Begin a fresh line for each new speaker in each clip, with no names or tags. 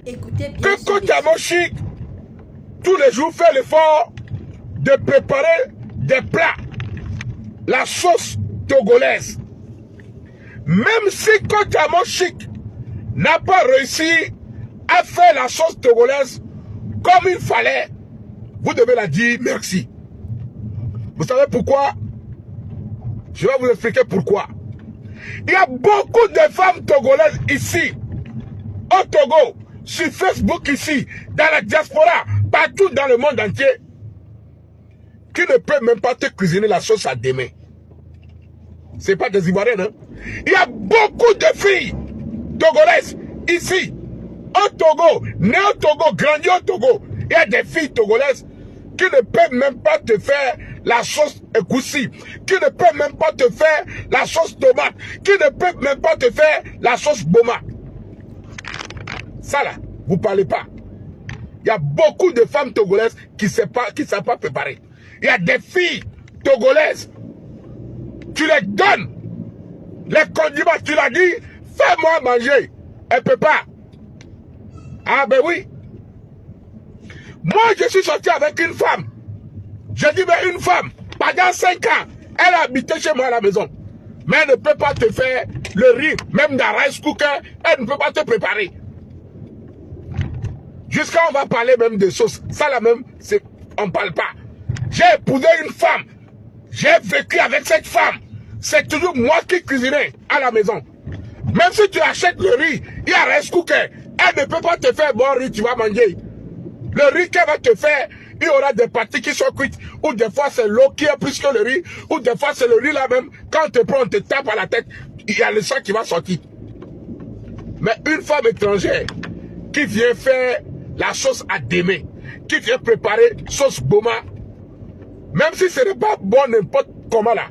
Écoutez bien
Que
ce
Coach
monsieur.
Amoshik, tous les jours, fait l'effort de préparer des plats, la sauce togolaise. Même si Coach Amoshik n'a pas réussi à faire la sauce togolaise comme il fallait, vous devez la dire merci. Vous savez pourquoi? Je vais vous expliquer pourquoi. Il y a beaucoup de femmes togolaises ici, au Togo, sur Facebook ici, dans la diaspora, partout dans le monde entier, qui ne peuvent même pas te cuisiner la sauce à demain. Ce n'est pas des Ivoiriens, hein? Il y a beaucoup de filles togolaises ici, au Togo, nées au Togo, grandies au Togo. Il y a des filles togolaises qui ne peuvent même pas te faire la sauce égoussi, qui ne peuvent même pas te faire la sauce tomate, qui ne peuvent même pas te faire la sauce boma. Ça là, vous ne parlez pas. Il y a beaucoup de femmes togolaises qui ne savent pas préparer. Il y a des filles togolaises, tu les donnes les condiments, tu l'as dit, fais-moi manger. Elle ne peut pas. Ah ben oui. Moi, je suis sorti avec une femme. Je dis, mais une femme, pendant 5 ans, elle a habité chez moi à la maison. Mais elle ne peut pas te faire le riz, même dans rice cooker, elle ne peut pas te préparer. Jusqu'à on va parler même de sauce. Ça là même, on ne parle pas. J'ai épousé une femme. J'ai vécu avec cette femme. C'est toujours moi qui cuisinais à la maison. Même si tu achètes le riz, il y a rice cooker. Elle ne peut pas te faire bon riz, tu vas manger. Le riz qu'elle va te faire, il y aura des parties qui sont cuites. Ou des fois c'est l'eau qui est plus que le riz. Ou des fois c'est le riz là même. Quand on te prend, on te tape à la tête, il y a le sang qui va sortir. Mais une femme étrangère qui vient faire la sauce à demain, qui vient préparer sauce boma, même si ce n'est pas bon n'importe comment là,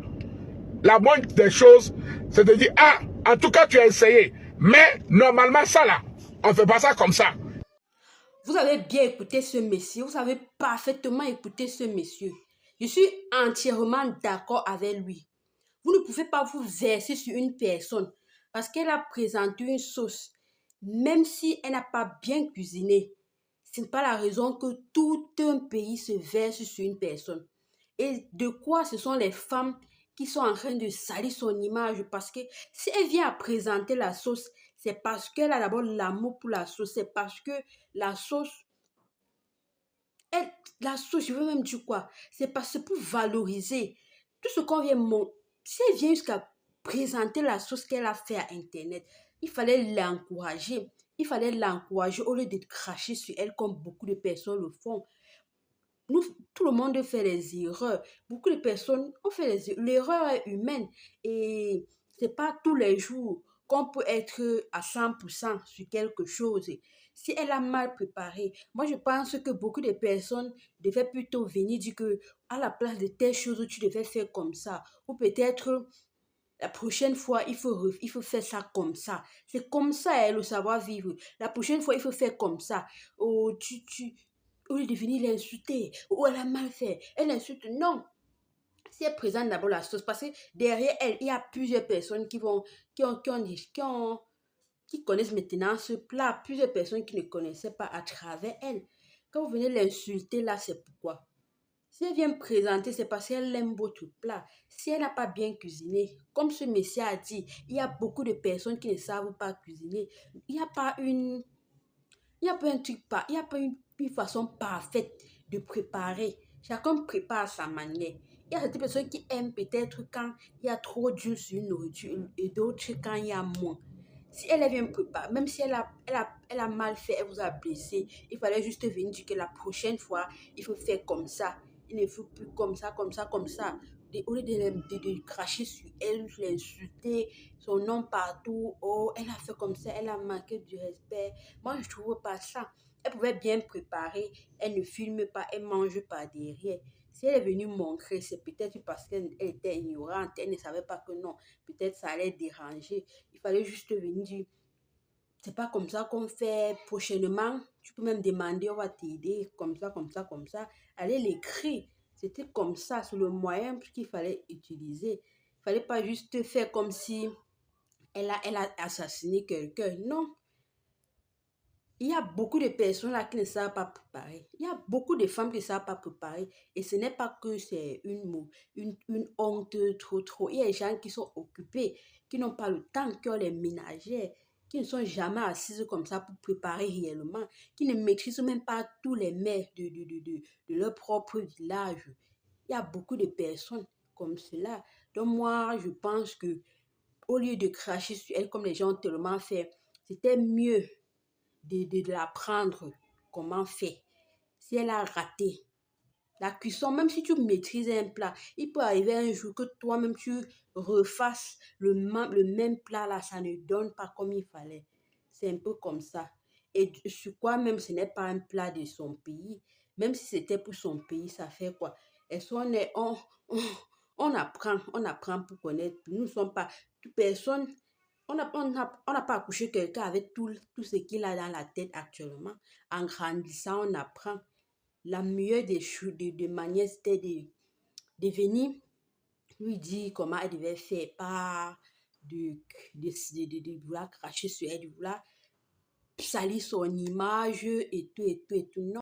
la moindre des choses, c'est de dire, ah, en tout cas tu as essayé. Mais normalement ça là, on ne fait pas ça comme ça.
Vous avez bien écouté ce monsieur. Vous avez parfaitement écouté ce monsieur. Je suis entièrement d'accord avec lui. Vous ne pouvez pas vous verser sur une personne parce qu'elle a présenté une sauce, même si elle n'a pas bien cuisiné. Ce n'est pas la raison que tout un pays se verse sur une personne. Et de quoi ce sont les femmes qui sont en train de salir son image parce que si elle vient à présenter la sauce, c'est parce qu'elle a d'abord l'amour pour la sauce, c'est parce que la sauce, elle, la sauce, je veux même dire quoi, c'est parce que pour valoriser tout ce qu'on vient montrer. Si elle vient jusqu'à présenter la sauce qu'elle a fait à Internet, il fallait l'encourager. Il fallait l'encourager au lieu de cracher sur elle comme beaucoup de personnes le font. Nous, tout le monde fait des erreurs. Beaucoup de personnes ont fait des erreurs. L'erreur est humaine et c'est pas tous les jours qu'on peut être à 100% sur quelque chose. Si elle a mal préparé, moi je pense que beaucoup de personnes devaient plutôt venir dire que à la place de telle chose, tu devais faire comme ça. Ou peut-être la prochaine fois, il faut faire ça comme ça. C'est comme ça, hein, le savoir-vivre. La prochaine fois, il faut faire comme ça. Oh, au lieu de venir l'insulter, ou elle a mal fait, elle insulte. Non, si elle présente d'abord la sauce, parce que derrière elle, il y a plusieurs personnes qui connaissent maintenant ce plat, plusieurs personnes qui ne connaissaient pas à travers elle. Quand vous venez l'insulter, là, c'est pourquoi. Si elle vient présenter, c'est parce qu'elle aime votre plat. Si elle n'a pas bien cuisiné, comme ce monsieur a dit, il y a beaucoup de personnes qui ne savent pas cuisiner. Il n'y a pas une il n'y a pas un truc, il n'y a pas une façon parfaite de préparer. Chacun prépare à sa manière. Il y a des personnes qui aiment peut-être quand il y a trop d'huile sur une nourriture et d'autres quand il y a moins. Si elle vient préparer, même si elle a mal fait, elle vous a blessé, il fallait juste venir dire que la prochaine fois, il faut faire comme ça. Il ne faut plus comme ça, comme ça, comme ça. Au lieu de cracher sur elle, l'insulter, son nom partout, oh, elle a fait comme ça, elle a manqué du respect. Moi, je ne trouve pas ça. Elle pouvait bien préparer, elle ne filme pas, elle mange pas derrière. Si elle est venue montrer, c'est peut-être parce qu'elle était ignorante, elle ne savait pas que non, peut-être ça allait déranger. Il fallait juste venir dire, c'est pas comme ça qu'on fait prochainement. Tu peux même demander, on va t'aider, comme ça, comme ça, comme ça. Allez l'écrire. C'était comme ça, c'est le moyen qu'il fallait utiliser. Il fallait pas juste faire comme si elle a assassiné quelqu'un. Non, Il y a beaucoup de personnes là qui ne savent pas préparer. Il y a beaucoup de femmes qui ne savent pas préparer. Et ce n'est pas que c'est une honte trop. Il y a des gens qui sont occupés, qui n'ont pas le temps, qui ont les ménagères, qui ne sont jamais assises comme ça pour préparer réellement, qui ne maîtrisent même pas tous les mets de leur propre village. Il y a beaucoup de personnes comme cela. Donc moi, je pense que au lieu de cracher sur elle comme les gens ont tellement fait, c'était mieux de l'apprendre comment faire. Si elle a raté la cuisson, même si tu maîtrises un plat, il peut arriver un jour que toi-même tu refasses le même plat là, ça ne donne pas comme il fallait. C'est un peu comme ça. Et sur quoi même ce n'est pas un plat de son pays, même si c'était pour son pays, ça fait quoi? Et soit on apprend pour connaître. Nous ne sommes pas, personne, on n'a pas accouché quelqu'un avec tout ce qu'il a dans la tête actuellement. En grandissant, on apprend. La meilleure des manières, c'était de venir lui dire comment elle devait faire, pas de vouloir cracher sur elle, de vouloir salir son image et tout. Non.